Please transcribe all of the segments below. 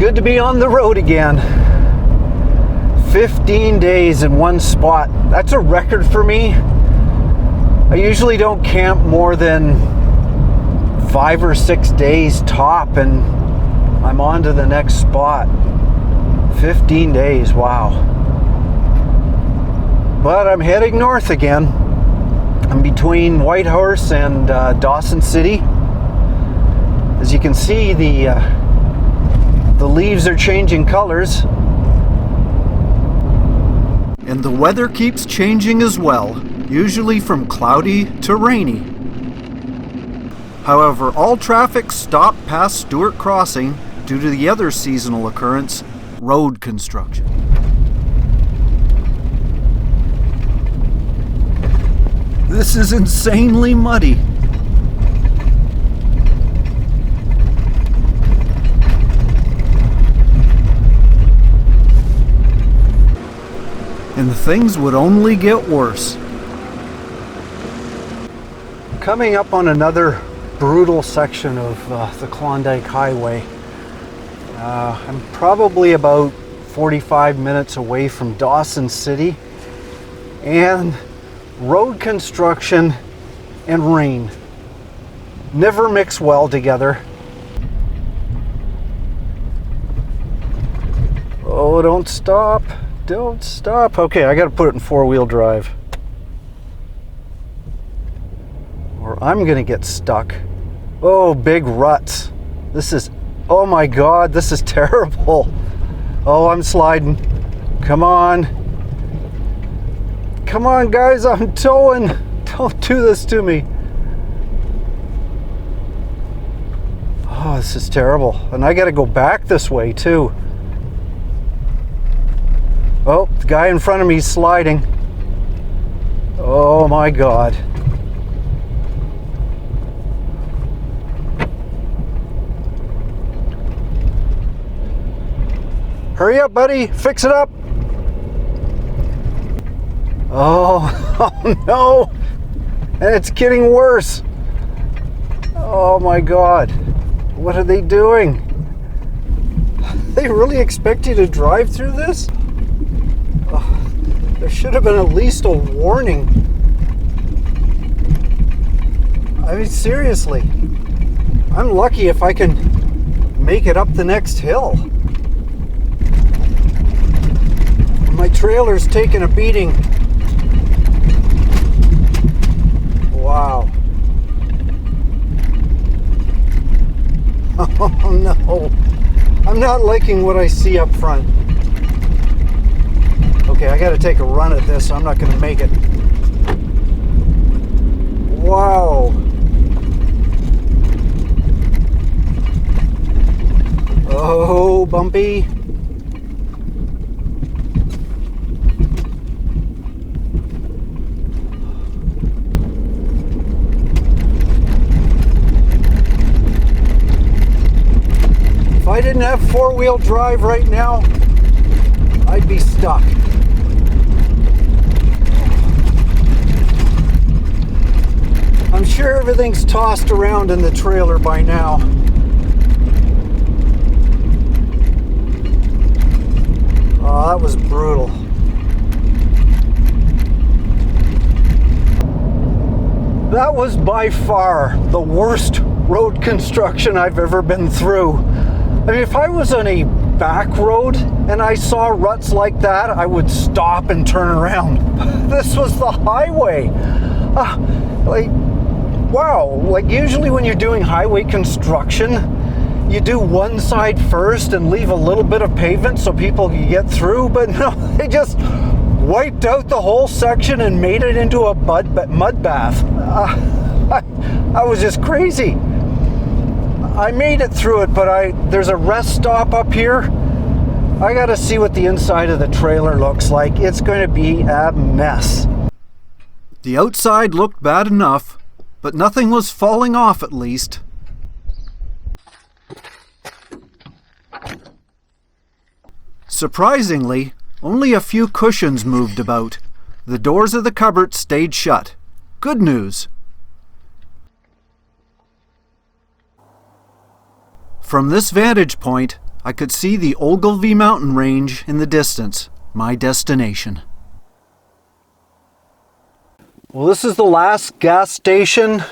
good to be on the road again. 15 days in one spot. That's a record for me. I usually don't camp more than 5 or 6 days top, and I'm on to the next spot. 15 days, wow. But I'm heading north again. I'm between Whitehorse and Dawson City. As you can see, the leaves are changing colors. And the weather keeps changing as well, usually from cloudy to rainy. However, all traffic stopped past Stewart Crossing due to the other seasonal occurrence, road construction. This is insanely muddy. And things would only get worse. Coming up on another brutal section of the Klondike Highway. I'm probably about 45 minutes away from Dawson City, and road construction and rain never mix well together. Oh, don't stop. Don't stop. Okay, I gotta put it in 4-wheel drive, or I'm gonna get stuck. Oh, big ruts. This is, oh my God, this is terrible. Oh, I'm sliding. Come on. Come on, guys, I'm towing. Don't do this to me. Oh, this is terrible. And I gotta go back this way too. Oh, the guy in front of me is sliding. Oh my God. Hurry up, buddy, fix it up. Oh, oh no, and it's getting worse. Oh my God, what are they doing? They really expect you to drive through this? Oh, there should have been at least a warning. I mean, seriously, I'm lucky if I can make it up the next hill. My trailer's taking a beating. Wow. Oh no. I'm not liking what I see up front. Okay, I gotta take a run at this. I'm not gonna make it. Wow. Oh, bumpy. If I didn't have 4-wheel drive right now, I'd be stuck. I'm sure everything's tossed around in the trailer by now. Oh, that was brutal. That was by far the worst road construction I've ever been through. I mean, if I was on a back road and I saw ruts like that, I would stop and turn around. This was the highway. Like, wow. Like, usually when you're doing highway construction, you do one side first and leave a little bit of pavement so people can get through, but no, they just wiped out the whole section and made it into a mud bath. I was just crazy. I made it through it, but there's a rest stop up here. I gotta see what the inside of the trailer looks like. It's going to be a mess. The outside looked bad enough, but nothing was falling off at least. Surprisingly, only a few cushions moved about. The doors of the cupboard stayed shut. Good news. From this vantage point, I could see the Ogilvie mountain range in the distance, my destination. Well, this is the last gas station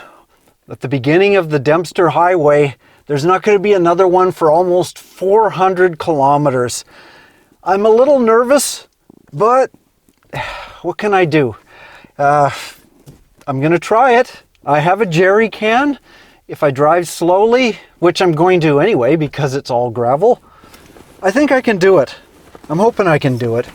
at the beginning of the Dempster Highway. There's not going to be another one for almost 400 kilometers. I'm a little nervous, but what can I do? I'm going to try it. I have a jerry can. If I drive slowly, which I'm going to anyway because it's all gravel, I think I can do it. I'm hoping I can do it.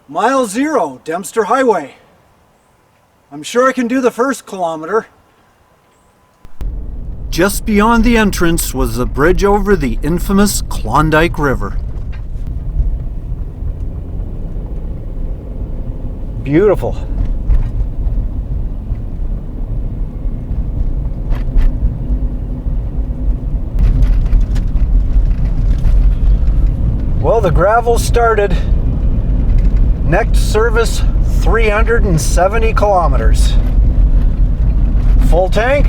Mile 0, Dempster Highway. I'm sure I can do the first kilometer. Just beyond the entrance was the bridge over the infamous Klondike River. Beautiful. Well, the gravel started. Next service, 370 kilometers. Full tank,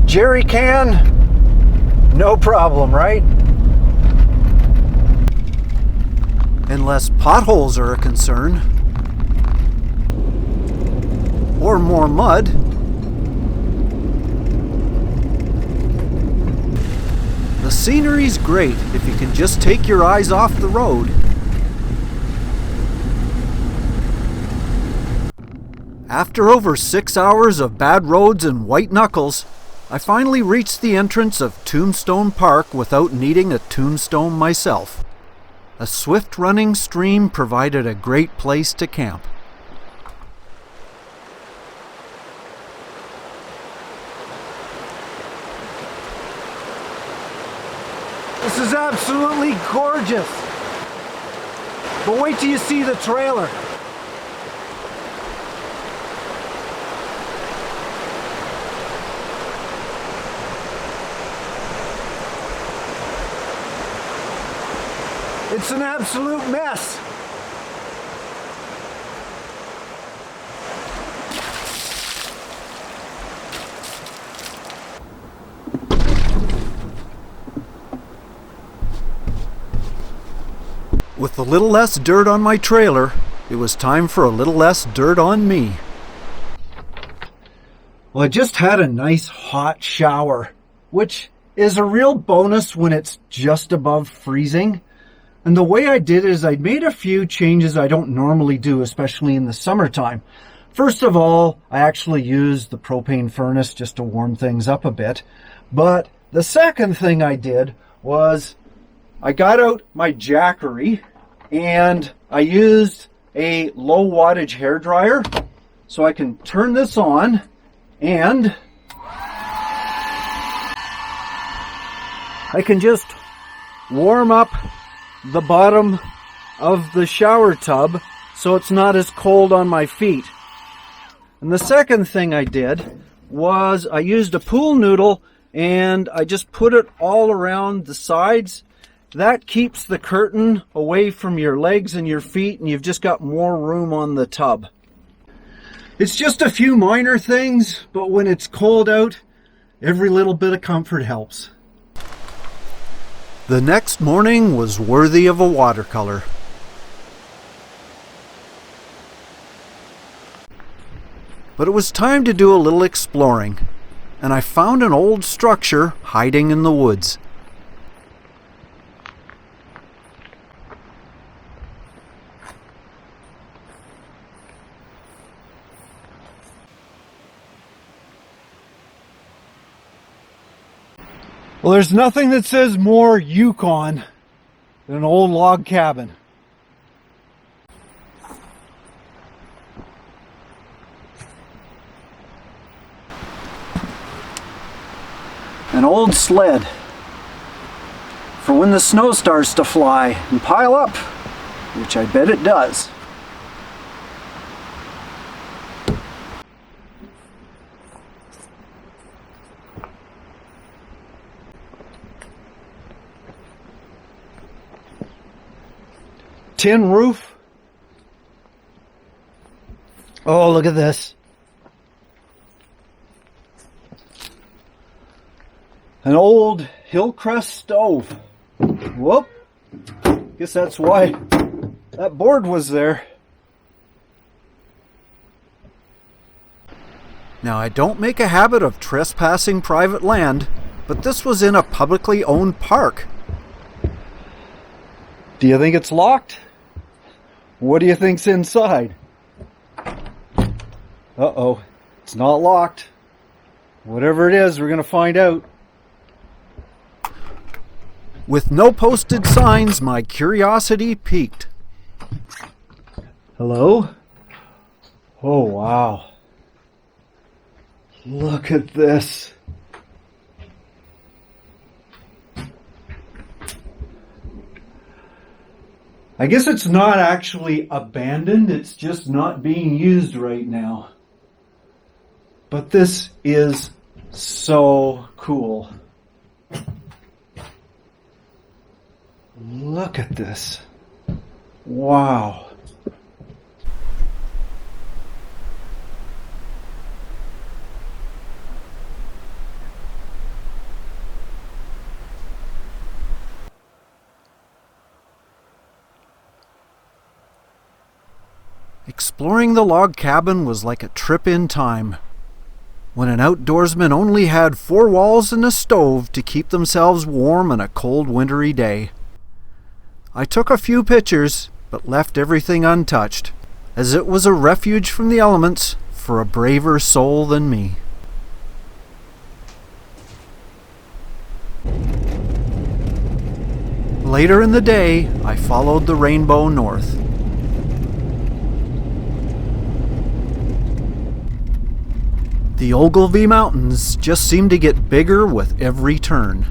jerry can, no problem, right? Unless potholes are a concern. Or more mud. The scenery's great if you can just take your eyes off the road. After over 6 hours of bad roads and white knuckles, I finally reached the entrance of Tombstone Park without needing a tombstone myself. A swift running stream provided a great place to camp. This is absolutely gorgeous. But wait till you see the trailer. It's an absolute mess. With a little less dirt on my trailer, it was time for a little less dirt on me. Well, I just had a nice hot shower, which is a real bonus when it's just above freezing. And the way I did is I made a few changes I don't normally do, especially in the summertime. First of all, I actually used the propane furnace just to warm things up a bit. But the second thing I did was I got out my Jackery and I used a low wattage hairdryer. So I can turn this on and I can just warm up the bottom of the shower tub so it's not as cold on my feet. And the second thing I did was I used a pool noodle and I just put it all around the sides. That keeps the curtain away from your legs and your feet, and you've just got more room on the tub. It's just a few minor things, but when it's cold out, every little bit of comfort helps. The next morning was worthy of a watercolor. But it was time to do a little exploring, and I found an old structure hiding in the woods. Well, there's nothing that says more Yukon than an old log cabin. An old sled for when the snow starts to fly and pile up, which I bet it does. tin roof. Oh, look at this. An old Hillcrest stove. Whoop. Guess that's why that board was there. Now, I don't make a habit of trespassing private land, but this was in a publicly owned park. Do you think it's locked? What do you think's inside? Uh-oh, it's not locked. Whatever it is, we're going to find out. With no posted signs, my curiosity piqued. Hello? Oh, wow. Look at this. I guess it's not actually abandoned, it's just not being used right now. But this is so cool. Look at this. Wow. Exploring the log cabin was like a trip in time, when an outdoorsman only had 4 walls and a stove to keep themselves warm on a cold wintry day. I took a few pictures, but left everything untouched, as it was a refuge from the elements for a braver soul than me. Later in the day, I followed the rainbow north. The Ogilvy Mountains just seemed to get bigger with every turn.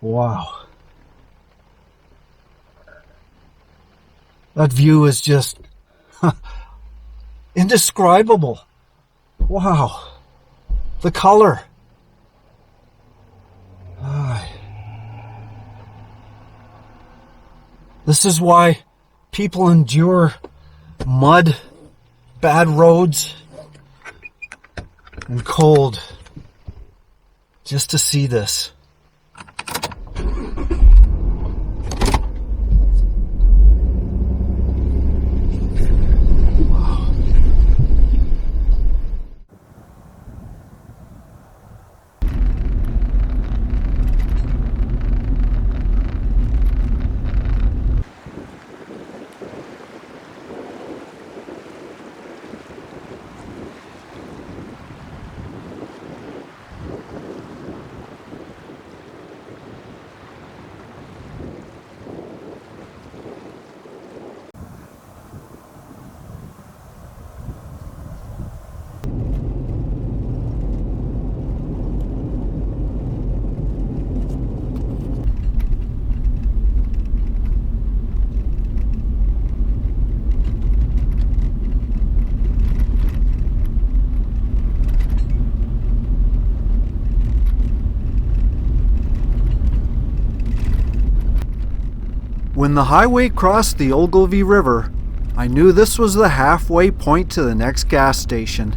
Wow. That view is just indescribable. Wow. The color. This is why people endure mud, bad roads, and cold just to see this. When the highway crossed the Ogilvy River, I knew this was the halfway point to the next gas station.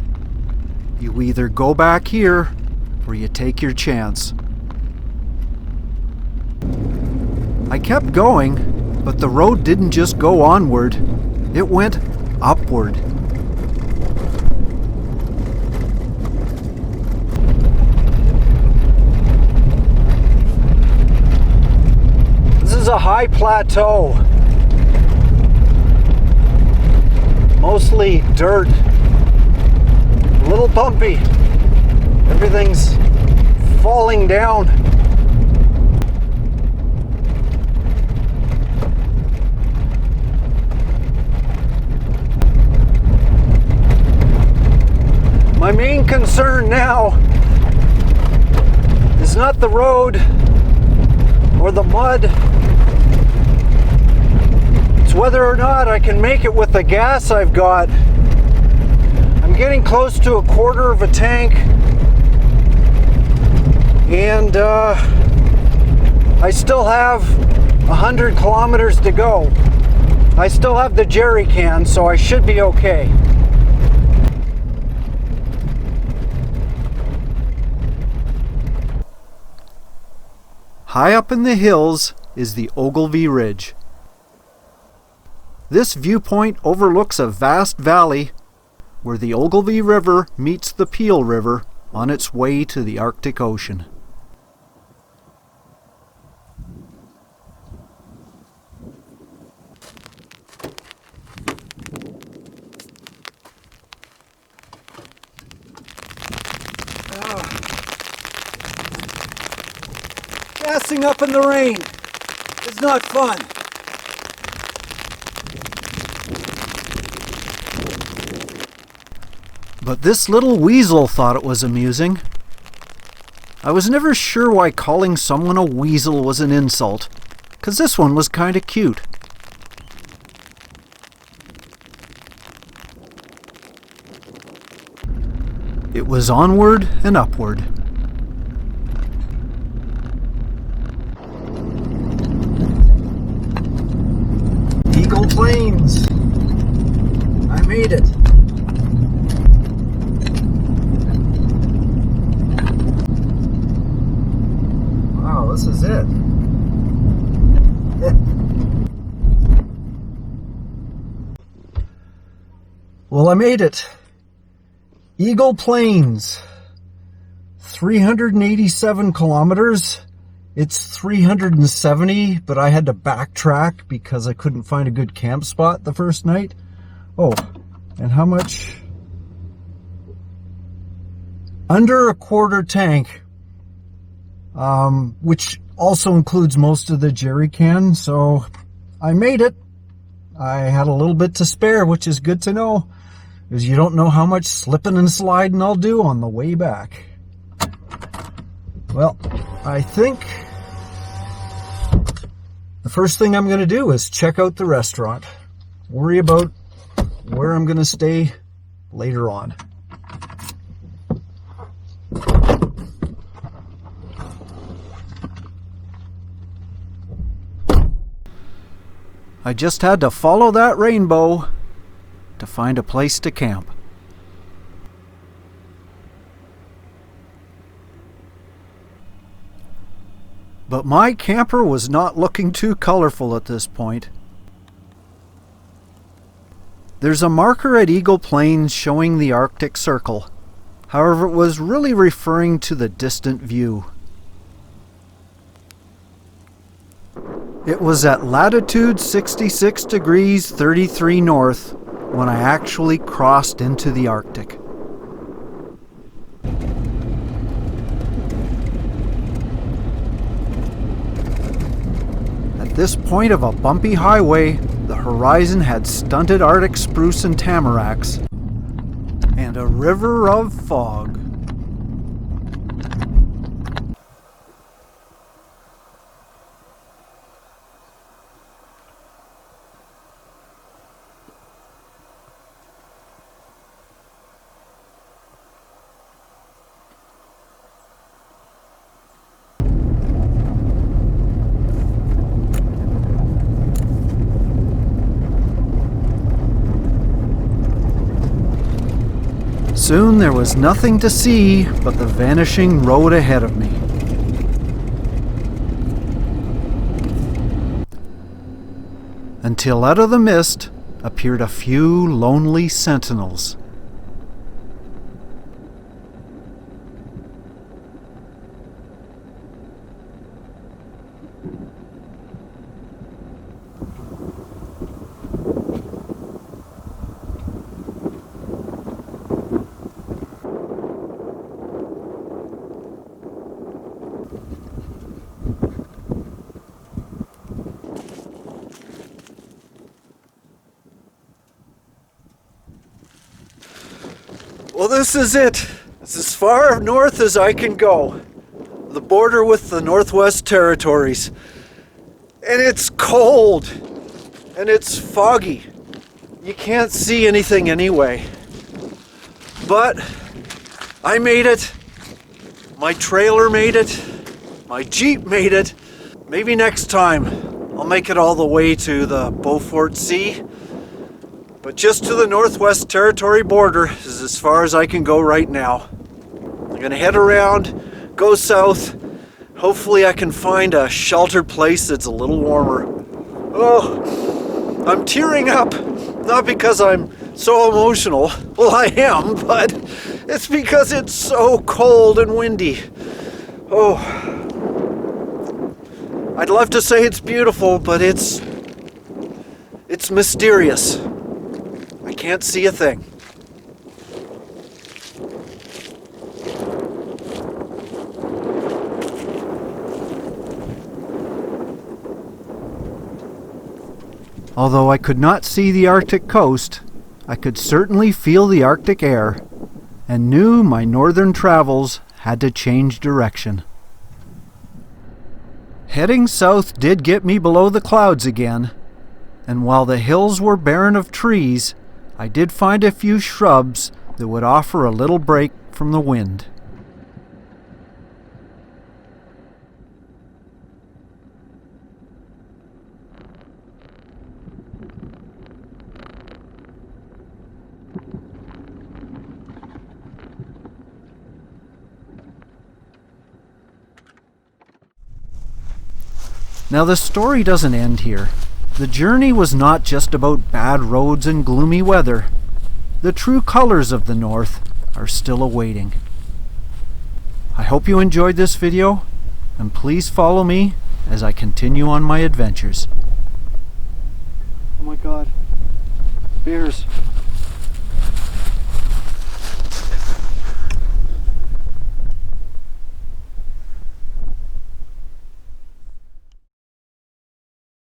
You either go back here, or you take your chance. I kept going, but the road didn't just go onward, it went upward. is a high plateau. Mostly dirt. A little bumpy. Everything's falling down. My main concern now is not the road or the mud. It's whether or not I can make it with the gas I've got. I'm getting close to a quarter of a tank, and I still have 100 kilometers to go. I still have the jerry can, so I should be okay. High up in the hills is the Ogilvie Ridge. This viewpoint overlooks a vast valley where the Ogilvie River meets the Peel River on its way to the Arctic Ocean. Gassing up in the rain is not fun. But this little weasel thought it was amusing. I was never sure why calling someone a weasel was an insult, 'cause this one was kinda cute. It was onward and upward. Eagle Plains. I made it. Wow, this is it. Well, I made it. Eagle Plains. 387 kilometers. It's 370, but I had to backtrack because I couldn't find a good camp spot the first night. Oh, and how much? Under a quarter tank, which also includes most of the jerry can, so I made it. I had a little bit to spare, which is good to know, because you don't know how much slipping and sliding I'll do on the way back. Well, I think the first thing I'm going to do is check out the restaurant. Worry about where I'm going to stay later on. I just had to follow that rainbow to find a place to camp. But my camper was not looking too colorful at this point. There's a marker at Eagle Plains showing the Arctic Circle. However, it was really referring to the distant view. It was at latitude 66 degrees 33 north when I actually crossed into the Arctic. At this point of a bumpy highway, the horizon had stunted Arctic spruce and tamaracks, and a river of fog. Soon there was nothing to see but the vanishing road ahead of me. Until out of the mist appeared a few lonely sentinels. Well, this is it. It's as far north as I can go. The border with the Northwest Territories. And it's cold. And it's foggy. You can't see anything anyway. But I made it. My trailer made it. My Jeep made it. Maybe next time I'll make it all the way to the Beaufort Sea. But just to the Northwest Territory border is as far as I can go right now. I'm gonna head around, go south. Hopefully I can find a sheltered place that's a little warmer. Oh, I'm tearing up. Not because I'm so emotional. Well, I am, but it's because it's so cold and windy. Oh, I'd love to say it's beautiful, but it's mysterious. I can't see a thing. Although I could not see the Arctic coast, I could certainly feel the Arctic air, and knew my northern travels had to change direction. Heading south did get me below the clouds again, and while the hills were barren of trees, I did find a few shrubs that would offer a little break from the wind. Now the story doesn't end here. The journey was not just about bad roads and gloomy weather. The true colors of the North are still awaiting. I hope you enjoyed this video, and please follow me as I continue on my adventures. Oh my God, bears.